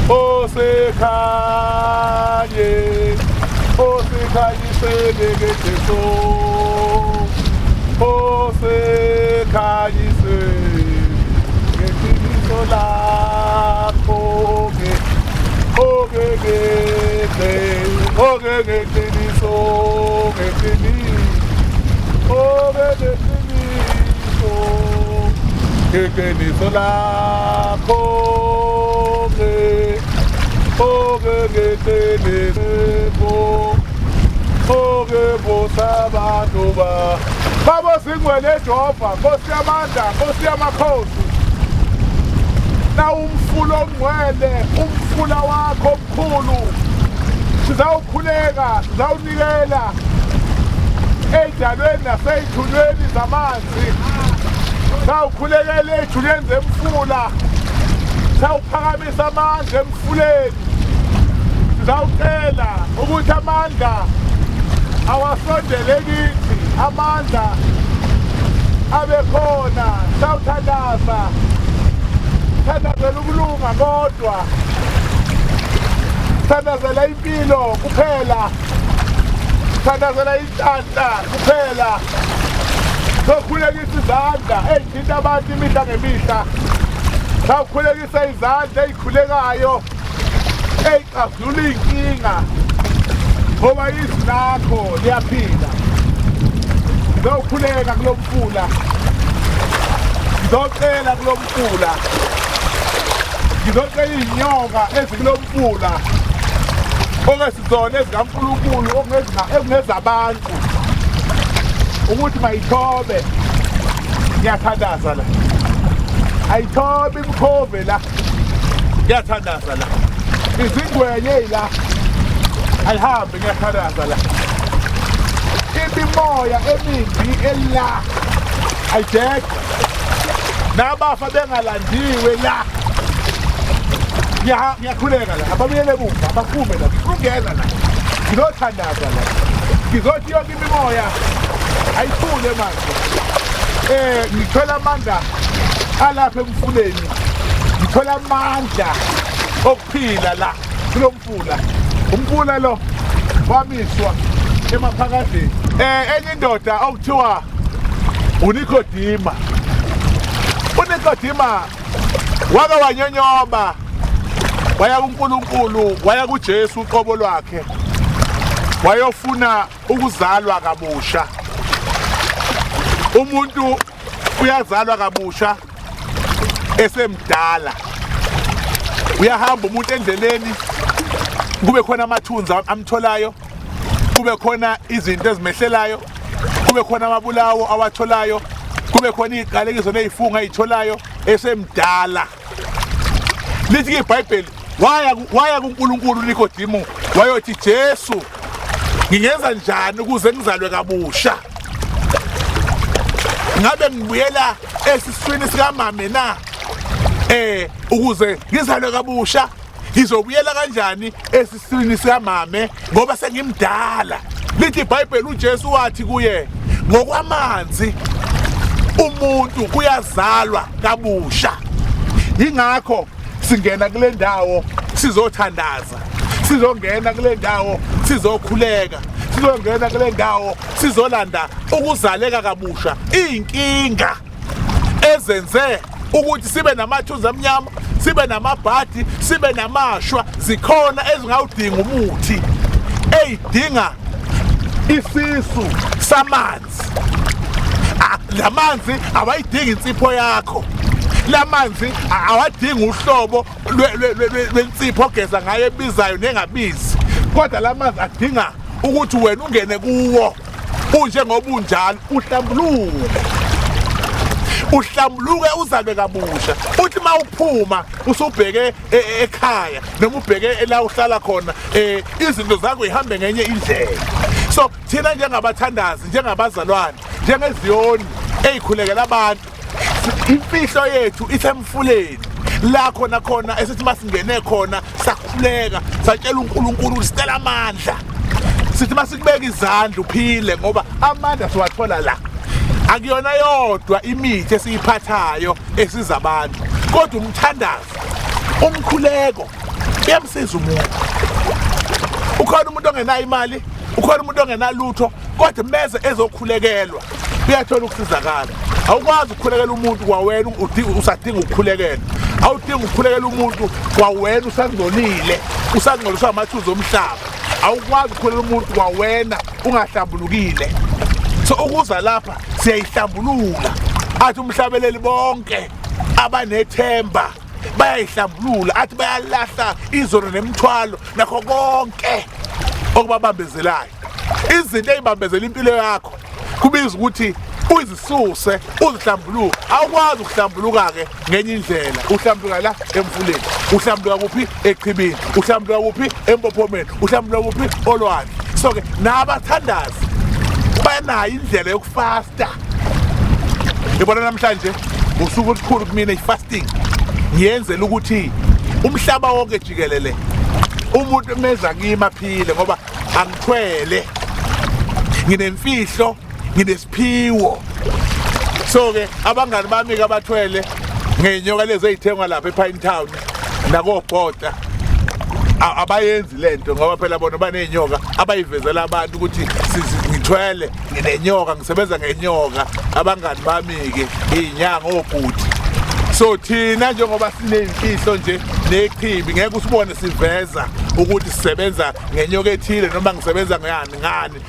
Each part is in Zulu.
osekhanyiseleke osekhanyiseleke Jesu osekhanyiseleke iqiniso lakho iqiniso lakho bosabantu babo singwele Jehova Nkosi yamandla Nkosi yamakhosi na umfula ongcwele umfula wakho omkhulu sizawukhuleka sizawunikela ey'dalweni nasey'thulweni zamanzi sawukhulekela ey'thulweni zemfula sawuphakamisa amandla emfuleni sizawucela ukuthi amandla awasondele kithi amandla abe khona sawuthandaza thandazela ukulunga kodwa thandazela impilo kuphela thandazela inhlanhla kuphela sokhulekisa izandla ey'thinta abantu imihla ngemihla sawukhulekisa izandla ey'khulekayo ey'xazulula iy'nkinga ngoba izwi lakho liyaphila ngizowukhuleka kulo mfula ngizocela kulo mfula ngizocela iy'nyoka ezikulo mfula okesizona ezikaNkulunkulu okungezabantu ukuthi mayithobe ngiyathandaza la ayithobe imkhove la ngiyathandaza la izingwenya la ayihambe ngiyathandaza la imimoya emimbi ela ayideke nabafa bengalandiwe la ngiyakhuleka la ababuyele emuva abaphume la ungena la ngizothandaza la ngizothi yonke imimoya ayithule manje ngithola amandla alapha emfuleni ngithola amandla okuphila la kulo mfula umfula lo wamiswa emaphakadeni enye indoda okuthiwa uNikodima wake wanyonyoba waya kuNkulunkulu waya kuJesu uqobo lwakhe wayofuna ukuzalwa kabusha umuntu uyazalwa kabusha esemdala uyahamba umuntu endleleni kube khona amathunzi amtholayo kube khona izinto ezimehlelayo kube khona amabulawo awatholayo kube khona iziqalekiso nezifunga ezitholayo esemdala lithi iBhayibheli waya kuNkulunkulu uNikodimo wayothi Jesu ngingenza njani ukuze ngizalwe kabusha ngabe ngibuyela esiswini sikamama na ukuze ngizalwe kabusha ngizobuyela kanjani esiswini sikamama ngoba sengimdala lithi iBhayibheli uJesu wathi kuye ngokwamanzi umuntu kuyazalwa kabusha ingakho singena kule ndawo sizothandaza sizongena kule ndawo sizokhuleka sizongena kule ndawo sizolanda ukuzaleka kabusha inkinga ezenze ukuthi sibe namathunzi amnyama sibe namabhadi sibe namashwa zikhona ezingawudinga umuthi eyidinga isisu samanzi lamanzi awayidingi insipho yakho lamanzi awadingi uhlobo lwensipho ogeza ngayo ebizayo nengabizi kodwa lamanzi adinga ukuthi wena ungene kuwo unjengoba unjalo uhlambuluke uzalwe kabusha uthi mawuphuma usubheke ekhaya noma ubheke la uhlala khona izinto zakho ihambe ngenye indlela so thina njengabathandazi njengabazalwane njengeziyoni ezikhulekela abantu imfihlo yethu isemfuleni la khona esithi masingene khona sakhuleka satshela uNkulunkulu sicela amandla sithi masikubeka izandla uphile ngoba amandla siwathola la. Akuyona yodwa imithi esiyiphathayo esiza abantu kodwa umthandazo umkhuleko uyamsiza umuntu. Ukhona umuntu ongenayo imali, ukhona umuntu ongenalutho kodwa meze ezokhulekelwa uyathola ukusizakala. Awukwazi ukukhulekela umuntu kwawena usadinga ukukhulekela. Awudinga ukukhulekela umuntu kwawena usangcolile, usangcoliswa amathuzo omhlaba. Awukwazi ukukhulekela umuntu kwawena ungahlambulukile. So ukuza lapha siyayihlambulula. Athi umhlabeleli bonke abanethemba bayayihlambulula, athi bayalahla izono nemithwalo nakho konke okubabambezelayo. Izinto ezibambezela impilo yakho kubiza ukuthi uzisuse uzihlambuluke. Awukwazi ukuhlambuluka ke ngenye indlela. Uhlambuluka la emfuleni, uhlambuluka kuphi echibini, uhlambuluka kuphi empophomeni, uhlambuluka kuphi olwandle. So ke nabathandazi banayo indlela yokufasta. Ngibona namhlanje usuku olukhulu kumina ifasting. Ngiyenzela ukuthi umhlaba wonke jikelele umuntu meza kimi aphile ngoba angithwele. Nginemfihlo, nginesiphiwo. So ke abangani bami ke abathwele ngenyoka lezi ezithengwa lapha ePine Town nakobhoda abayenzi lento ngoba phela bona banenyoka abayivezela abantu ukuthi ngithwele nginenyoka ngisebenza ngenyoka. Abangani bami ke inyanga obhuti. So thina njengoba sineyimfihlo nje nechibi ngeke usibone siveza ukuthi sisebenza ngenyoka ethile noma ngisebenza ngani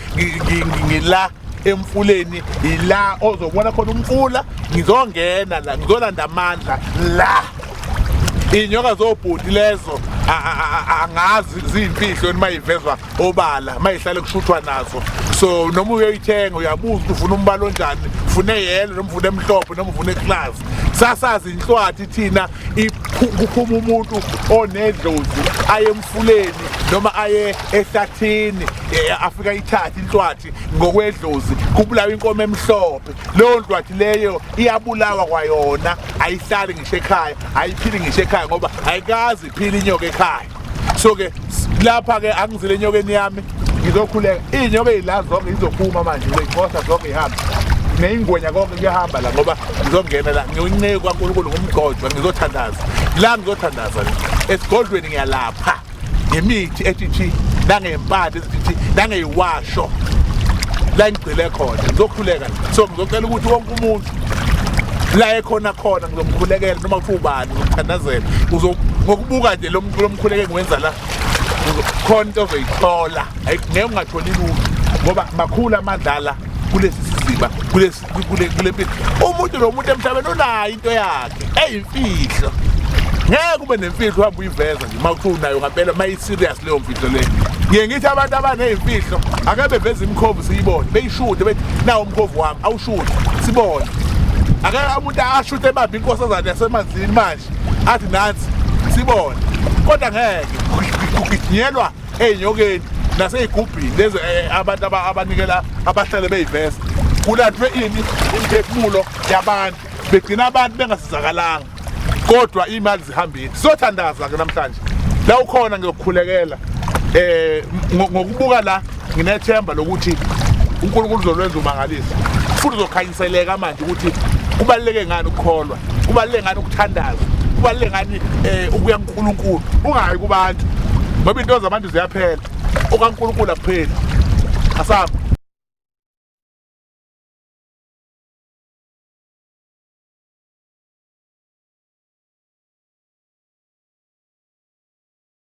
ngila emfuleni ila ozobona khona umfula ngizongena la ngizolanda amandla la. Inyoka zobhuti lezo angazi ziyimfihlo noma ivezwa obala mayihlale kushuthwa nazo. So noma uyoyithenga uyabuza ukuthi ufuna umbalo onjani, ufuna eyelo noma ufuna emhlophe noma ufuna eclass. Sasazi inhlwathi thina kuphuma umuntu onedlozi aye emfuleni noma aye ehlathini afika ithatha inhlwathi ngokwedlozi kubulawa inkomo emhlophe. Leyo nhlwathi leyo iyabulawa kwayona, ayihlali ngisho ekhaya, ayiphili ngisho ekhaya ngoba ayikazi iphila inyoka ekhaya. So ke lapha ke angizile enyokeni yami ngizokhuleka. Inyoka ezila zonke izophuma manje ngiyixosa zonke ihamba. Neyingwenya konke kuyahamba la ngoba ngizongena la ngiyonceke kwaNkulunkulu ngomgqojwa ngizothandaza. La ngizothandaza esigodlweni ngiyalapha ngemithi ethithi nangempande ezithi nangeyiwasho la ngigcile khona ngizokhuleka. So ngizocela ukuthi wonke umuntu la ekhona khona ngizomkhulekela noma kuthi ubani ngokuthandazela ngokubuka nje lo mkhuleke ngiwenza la khona into ozoyithola. Ngeke ungatholi lutho ngoba makhulu amadlala kulesi siziba kule mpilo. Umuntu nomuntu emhlabeni unayo into yakhe eyimfihlo. Ngeke kube nemfihlo uhamba uyiveza nje mawuthi unayo ngempela mayi-serious leyo mfihlo leyo. Ngiye ngithi abantu abaneyimfihlo ake beveze imikhovu siyibone beyishude bethi nawo umkhovu wami awushude sibone. Ake umuntu ashute ebambe inkosazana yasemanzini manje athi nansi sibone. Kodwa ngeke kuginyelwa ezinyokeni naseyigubhini lezi abantu abanikela abahlale beyiveza. Kulathwe ini imphefumulo yabantu begcina abantu bengasizakalanga kodwa imali zihambile. Sizothandaza ke namhlanje la ukhona ngiyokukhulekela ngokubuka la nginethemba lokuthi uNkulunkulu uzolwenza umangalisa futhi uzokhanyiseleka manje ukuthi kubaluleke ngani ukukholwa, kubaluleke ngani ukuthandaza, kubaluleke ngani ukuya kuNkulunkulu ungayi kubantu ngoba into zabantu ziyaphela okaNkulunkulu akupheli. Asapho